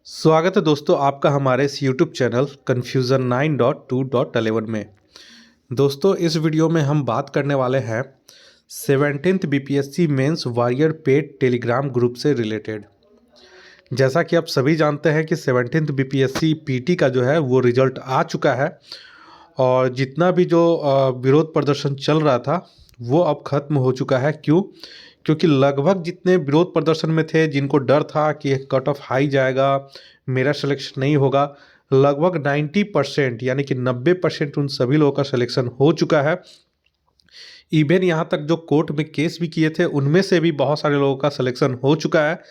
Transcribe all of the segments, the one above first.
स्वागत है दोस्तों आपका हमारे इस यूट्यूब चैनल कन्फ्यूज़न 9.2.11 में। दोस्तों इस वीडियो में हम बात करने वाले हैं 17th BPSC mains warrior paid Telegram group से रिलेटेड। जैसा कि आप सभी जानते हैं कि 17th बीपीएससी पीटी का जो है वो रिज़ल्ट आ चुका है और जितना भी जो विरोध प्रदर्शन चल रहा था वो अब ख़त्म हो चुका है। क्यों? क्योंकि लगभग जितने विरोध प्रदर्शन में थे, जिनको डर था कि कट ऑफ हाई जाएगा, मेरा सिलेक्शन नहीं होगा, लगभग 90% यानी कि 90% उन सभी लोगों का सिलेक्शन हो चुका है। इवन यहाँ तक जो कोर्ट में केस भी किए थे उनमें से भी बहुत सारे लोगों का सिलेक्शन हो चुका है।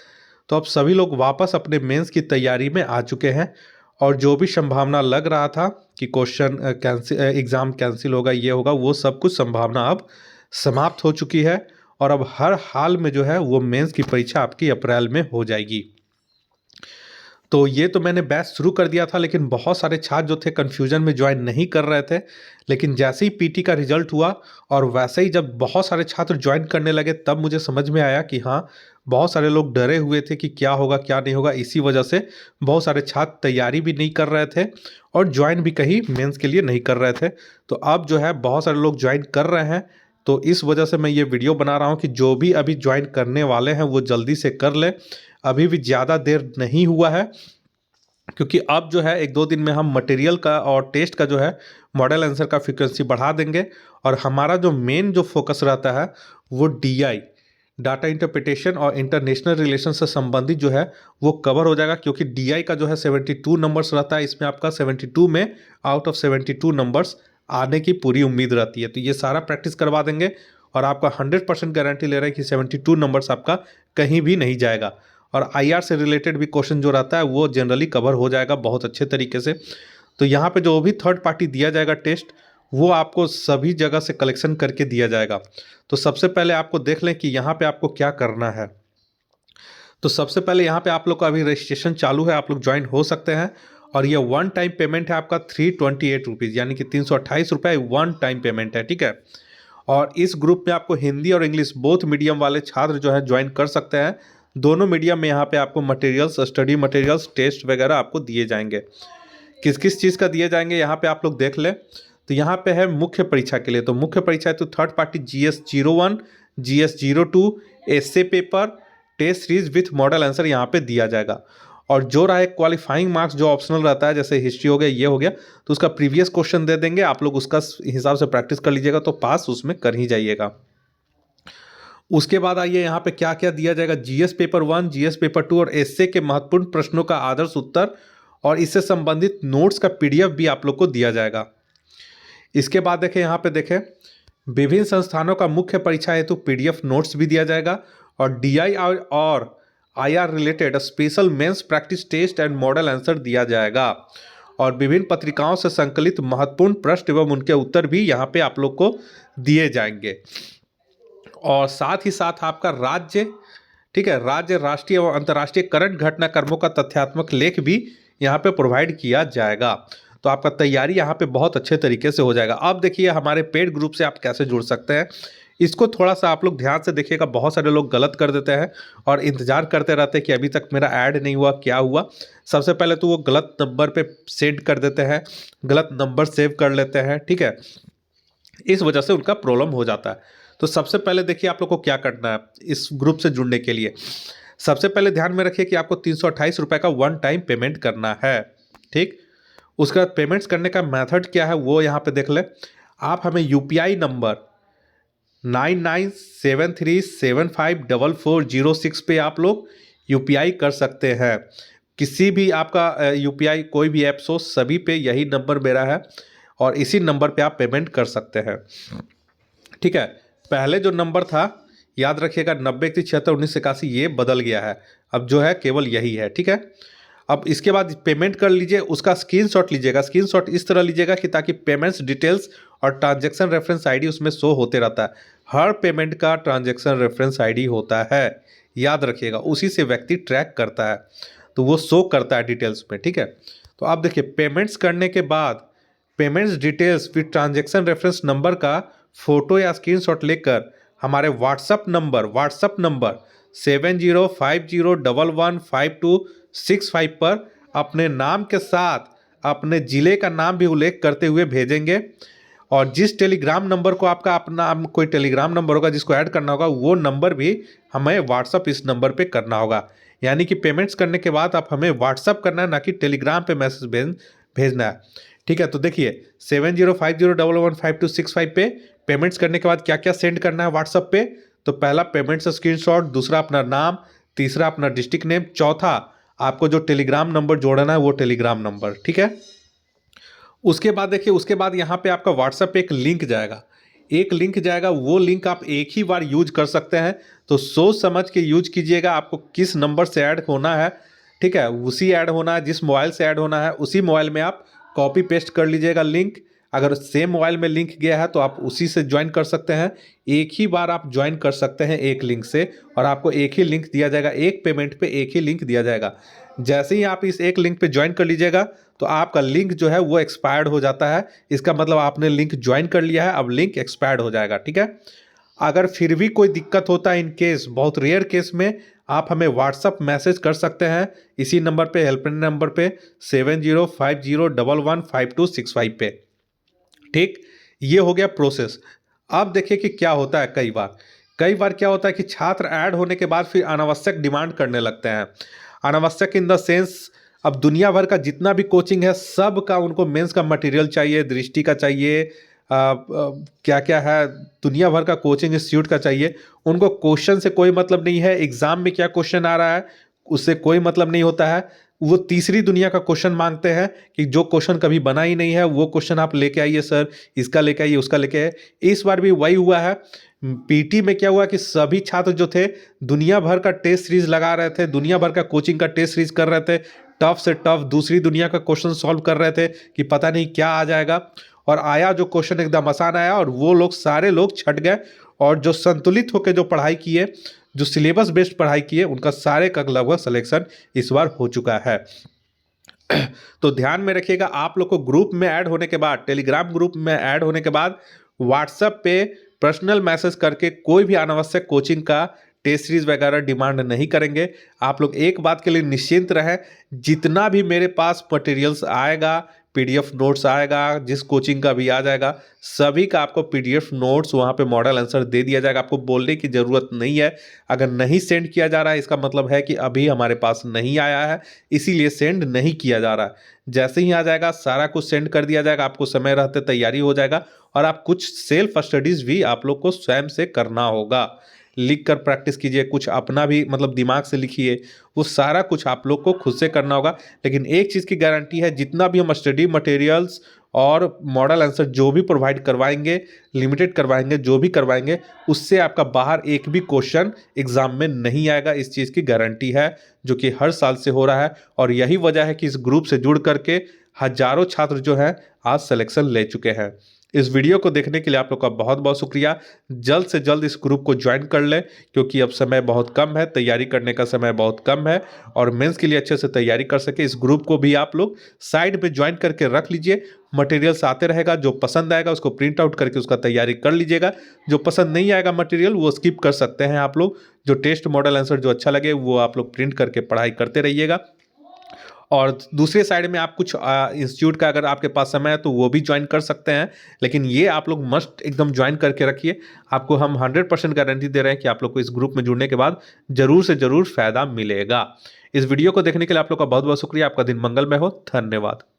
तो अब सभी लोग वापस अपने मेंस की तैयारी में आ चुके हैं और जो भी संभावना लग रहा था कि क्वेश्चन कैंसिल, एग्ज़ाम कैंसिल होगा, ये होगा, वो सब कुछ संभावना अब समाप्त हो चुकी है और अब हर हाल में जो है वो मेंस की परीक्षा आपकी अप्रैल में हो जाएगी। तो ये तो मैंने बैच शुरू कर दिया था, लेकिन बहुत सारे छात्र जो थे कन्फ्यूजन में ज्वाइन नहीं कर रहे थे। लेकिन जैसे ही पीटी का रिजल्ट हुआ और वैसे ही जब बहुत सारे छात्र ज्वाइन करने लगे, तब मुझे समझ में आया कि हाँ, बहुत सारे लोग डरे हुए थे कि क्या होगा क्या नहीं होगा। इसी वजह से बहुत सारे छात्र तैयारी भी नहीं कर रहे थे और ज्वाइन भी कहीं मेंस के लिए नहीं कर रहे थे। तो अब जो है बहुत सारे लोग ज्वाइन कर रहे हैं। तो इस वजह से मैं ये वीडियो बना रहा हूँ कि जो भी अभी ज्वाइन करने वाले हैं वो जल्दी से कर लें। अभी भी ज़्यादा देर नहीं हुआ है, क्योंकि अब जो है 1-2 दिन में हम मटेरियल का और टेस्ट का जो है मॉडल आंसर का फ्रीक्वेंसी बढ़ा देंगे और हमारा जो मेन जो फोकस रहता है वो डीआई, डाटा इंटरप्रिटेशन और इंटरनेशनल रिलेशन से संबंधित जो है वो कवर हो जाएगा। क्योंकि डीआई का जो है 72 नंबर्स रहता है, इसमें आपका 72 में आउट ऑफ 72 नंबर्स आने की पूरी उम्मीद रहती है। तो ये सारा प्रैक्टिस करवा देंगे और आपका 100% गारंटी ले रहे हैं कि 72 नंबर्स आपका कहीं भी नहीं जाएगा। और आईआर से रिलेटेड भी क्वेश्चन जो रहता है वो जनरली कवर हो जाएगा बहुत अच्छे तरीके से। तो यहाँ पे जो भी थर्ड पार्टी दिया जाएगा टेस्ट, वो आपको सभी जगह से कलेक्शन करके दिया जाएगा। तो सबसे पहले आपको देख लें कि यहाँ पे आपको क्या करना है। तो सबसे पहले यहाँ पे आप लोग का अभी रजिस्ट्रेशन चालू है, आप लोग ज्वाइन हो सकते हैं। और ये वन टाइम पेमेंट है आपका 328 रुपीज़, यानी कि 328 रुपये वन टाइम पेमेंट है, ठीक है। और इस ग्रुप में आपको हिंदी और इंग्लिश बोथ मीडियम वाले छात्र जो है ज्वाइन कर सकते हैं। दोनों मीडियम में यहाँ पे आपको मटेरियल्स, स्टडी मटेरियल्स, टेस्ट वगैरह आपको दिए जाएंगे। किस किस चीज़ का दिए जाएंगे यहाँ पे आप लोग देख लें। तो यहाँ पे है मुख्य परीक्षा के लिए, तो मुख्य परीक्षा है तो third party GS01, GS02, essay paper, test series with model answer यहाँ पे दिया जाएगा। और जो रहा है क्वालिफाइंग मार्क्स जो ऑप्शनल रहता है, जैसे हिस्ट्री हो गया, ये हो गया, तो उसका प्रीवियस क्वेश्चन दे देंगे, आप लोग उसका हिसाब से प्रैक्टिस कर लीजिएगा तो पास उसमें कर ही जाइएगा। उसके बाद आइए यहाँ पे क्या क्या दिया जाएगा। जीएस पेपर 1, जीएस पेपर 2 और एस्से के महत्वपूर्ण प्रश्नों का आदर्श उत्तर और इससे संबंधित नोट्स का पीडीएफ भी आप लोग को दिया जाएगा। इसके बाद देखें, यहाँ पे देखें, विभिन्न संस्थानों का मुख्य परीक्षा हेतु पीडीएफ नोट्स भी दिया जाएगा और डीआई और IR related special mains practice test and model answer दिया जाएगा। और विभिन्न पत्रिकाओं से संकलित महत्वपूर्ण प्रश्न एवं उनके उत्तर भी यहाँ पे आप लोग को दिए जाएंगे। और साथ ही साथ आपका राज्य, ठीक है, राज्य, राष्ट्रीय और अंतर्राष्ट्रीय करंट घटनाक्रमों का तथ्यात्मक लेख भी यहाँ पे प्रोवाइड किया जाएगा। तो आपका तैयारी यहाँ पे बहुत अच्छे तरीके से हो जाएगा। अब देखिए हमारे पेड ग्रुप से आप कैसे जुड़ सकते हैं, इसको थोड़ा सा आप लोग ध्यान से देखिएगा। बहुत सारे लोग गलत कर देते हैं और इंतजार करते रहते हैं कि अभी तक मेरा ऐड नहीं हुआ, क्या हुआ। सबसे पहले तो वो गलत नंबर पे सेंड कर देते हैं, गलत नंबर सेव कर लेते हैं, ठीक है, इस वजह से उनका प्रॉब्लम हो जाता है। तो सबसे पहले देखिए आप लोग को क्या करना है इस ग्रुप से जुड़ने के लिए। सबसे पहले ध्यान में रखिए कि आपको 328 रुपये का वन टाइम पेमेंट करना है, ठीक। उसके बाद पेमेंट्स करने का मेथड क्या है वो यहाँ पे देख ले। आप हमें यूपीआई नंबर 9973754406 पे आप लोग यूपीआई कर सकते हैं। किसी भी आपका यूपीआई कोई भी ऐप्स हो, सभी पे यही नंबर मेरा है और इसी नंबर पे आप पेमेंट कर सकते हैं, ठीक है। पहले जो नंबर था याद रखिएगा 90761981, ये बदल गया है, अब जो है केवल यही है, ठीक है। अब इसके बाद पेमेंट कर लीजिए, उसका स्क्रीनशॉट लीजिएगा। स्क्रीनशॉट इस तरह लीजिएगा कि ताकि पेमेंट्स डिटेल्स और ट्रांजैक्शन रेफरेंस आईडी उसमें शो होते रहता है। हर पेमेंट का ट्रांजैक्शन रेफरेंस आईडी होता है, याद रखिएगा, उसी से व्यक्ति ट्रैक करता है, तो वो शो करता है डिटेल्स में, ठीक है। तो आप देखिए पेमेंट्स करने के बाद payments details with transaction reference number का फोटो या स्क्रीनशॉट लेकर हमारे व्हाट्सअप नंबर 7050111527 6265 पर अपने नाम के साथ अपने ज़िले का नाम भी उल्लेख करते हुए भेजेंगे। और जिस टेलीग्राम नंबर को आपका अपना कोई टेलीग्राम नंबर होगा जिसको ऐड करना होगा, वो नंबर भी हमें व्हाट्सअप इस नंबर पे करना होगा। यानी कि पेमेंट्स करने के बाद आप हमें व्हाट्सअप करना है, ना कि टेलीग्राम पे मैसेज भेजना है। ठीक है, तो देखिए 7050115265 पे पेमेंट्स करने के बाद क्या क्या सेंड करना है व्हाट्सअप पे। तो पहला पेमेंट्स स्क्रीनशॉट, दूसरा अपना नाम, तीसरा अपना डिस्ट्रिक्ट नेम, चौथा आपको जो टेलीग्राम नंबर जोड़ना है वो टेलीग्राम नंबर। ठीक है, उसके बाद देखिए, उसके बाद यहाँ पे आपका व्हाट्सएप पे एक लिंक जाएगा, एक लिंक जाएगा। वो लिंक आप एक ही बार यूज कर सकते हैं, तो सोच समझ के यूज कीजिएगा। आपको किस नंबर से ऐड होना है, ठीक है, उसी ऐड होना है, जिस मोबाइल से ऐड होना है उसी मोबाइल में आप कॉपी पेस्ट कर लीजिएगा लिंक। अगर सेम मोबाइल में लिंक गया है तो आप उसी से ज्वाइन कर सकते हैं। एक ही बार आप ज्वाइन कर सकते हैं एक लिंक से, और आपको एक ही लिंक दिया जाएगा, एक पेमेंट पे एक ही लिंक दिया जाएगा। जैसे ही आप इस एक लिंक पे ज्वाइन कर लीजिएगा तो आपका लिंक जो है वो एक्सपायर्ड हो जाता है। इसका मतलब आपने लिंक ज्वाइन कर लिया है, अब लिंक एक्सपायर्ड हो जाएगा। ठीक है, अगर फिर भी कोई दिक्कत होता है, इन केस, बहुत रेयर केस में, आप हमें व्हाट्सअप मैसेज कर सकते हैं इसी नंबर पे, हेल्पलाइन नंबर पे 7050115265 पे। ठीक, ये हो गया प्रोसेस। अब देखिए कि क्या होता है, कई बार क्या होता है कि छात्र ऐड होने के बाद फिर अनावश्यक डिमांड करने लगते हैं। अनावश्यक इन द सेंस, अब दुनिया भर का जितना भी कोचिंग है सब का उनको मेंस का मटेरियल चाहिए, दृष्टि का चाहिए, क्या क्या है, दुनिया भर का कोचिंग इंस्टीट्यूट का चाहिए। उनको क्वेश्चन से कोई मतलब नहीं है, एग्जाम में क्या क्वेश्चन आ रहा है उससे कोई मतलब नहीं होता है। वो तीसरी दुनिया का क्वेश्चन मांगते हैं कि जो क्वेश्चन कभी बना ही नहीं है वो क्वेश्चन आप लेके आइए सर, इसका लेके आइए, उसका लेके आइए। इस बार भी वही हुआ है। पीटी में क्या हुआ कि सभी छात्र जो थे दुनिया भर का टेस्ट सीरीज लगा रहे थे, दुनिया भर का कोचिंग का टेस्ट सीरीज कर रहे थे, टफ से टफ दूसरी दुनिया का क्वेश्चन सॉल्व कर रहे थे कि पता नहीं क्या आ जाएगा। और आया जो क्वेश्चन एकदम आसान आया, और वो लोग सारे लोग छट गए। और जो संतुलित होकर जो पढ़ाई किए, जो सिलेबस बेस्ड पढ़ाई किए, उनका सारे का लगभग सिलेक्शन इस बार हो चुका है। तो ध्यान में रखिएगा, आप लोग को ग्रुप में ऐड होने के बाद, टेलीग्राम ग्रुप में ऐड होने के बाद व्हाट्सएप पे पर्सनल मैसेज करके कोई भी अनावश्यक कोचिंग का टेस्ट सीरीज वगैरह डिमांड नहीं करेंगे। आप लोग एक बात के लिए निश्चिंत रहें, जितना भी मेरे पास मटेरियल्स आएगा, पीडीएफ नोट्स आएगा, जिस कोचिंग का भी आ जाएगा, सभी का आपको पीडीएफ नोट्स वहाँ पे मॉडल आंसर दे दिया जाएगा। आपको बोलने की ज़रूरत नहीं है। अगर नहीं सेंड किया जा रहा है इसका मतलब है कि अभी हमारे पास नहीं आया है, इसीलिए सेंड नहीं किया जा रहा है। जैसे ही आ जाएगा सारा कुछ सेंड कर दिया जाएगा, आपको समय रहते तैयारी हो जाएगा। और आप कुछ सेल्फ स्टडीज़ भी आप लोग को स्वयं से करना होगा, लिख कर प्रैक्टिस कीजिए, कुछ अपना भी मतलब दिमाग से लिखिए, वो सारा कुछ आप लोग को खुद से करना होगा। लेकिन एक चीज़ की गारंटी है, जितना भी हम स्टडी मटेरियल्स और मॉडल आंसर जो भी प्रोवाइड करवाएंगे, लिमिटेड करवाएंगे, जो भी करवाएंगे, उससे आपका बाहर एक भी क्वेश्चन एग्जाम में नहीं आएगा। इस चीज़ की गारंटी है, जो कि हर साल से हो रहा है। और यही वजह है कि इस ग्रुप से जुड़ करके हजारों छात्र जो हैं आज सिलेक्शन ले चुके हैं। इस वीडियो को देखने के लिए आप लोग का बहुत बहुत शुक्रिया। जल्द से जल्द इस ग्रुप को ज्वाइन कर लें, क्योंकि अब समय बहुत कम है, तैयारी करने का समय बहुत कम है, और मेंस के लिए अच्छे से तैयारी कर सके। इस ग्रुप को भी आप लोग साइड में ज्वाइन करके रख लीजिए। मटेरियल्स आते रहेगा, जो पसंद आएगा उसको प्रिंट आउट करके उसका तैयारी कर लीजिएगा। जो पसंद नहीं आएगा मटेरियल वो स्किप कर सकते हैं आप लोग। जो टेस्ट मॉडल आंसर जो अच्छा लगे वो आप लोग प्रिंट करके पढ़ाई करते रहिएगा। और दूसरे साइड में आप कुछ इंस्टीट्यूट का अगर आपके पास समय है तो वो भी ज्वाइन कर सकते हैं। लेकिन ये आप लोग मस्ट एकदम ज्वाइन करके रखिए। आपको हम 100% गारंटी दे रहे हैं कि आप लोग को इस ग्रुप में जुड़ने के बाद जरूर से जरूर फायदा मिलेगा। इस वीडियो को देखने के लिए आप लोग का बहुत बहुत शुक्रिया। आपका दिन मंगलमय हो। धन्यवाद।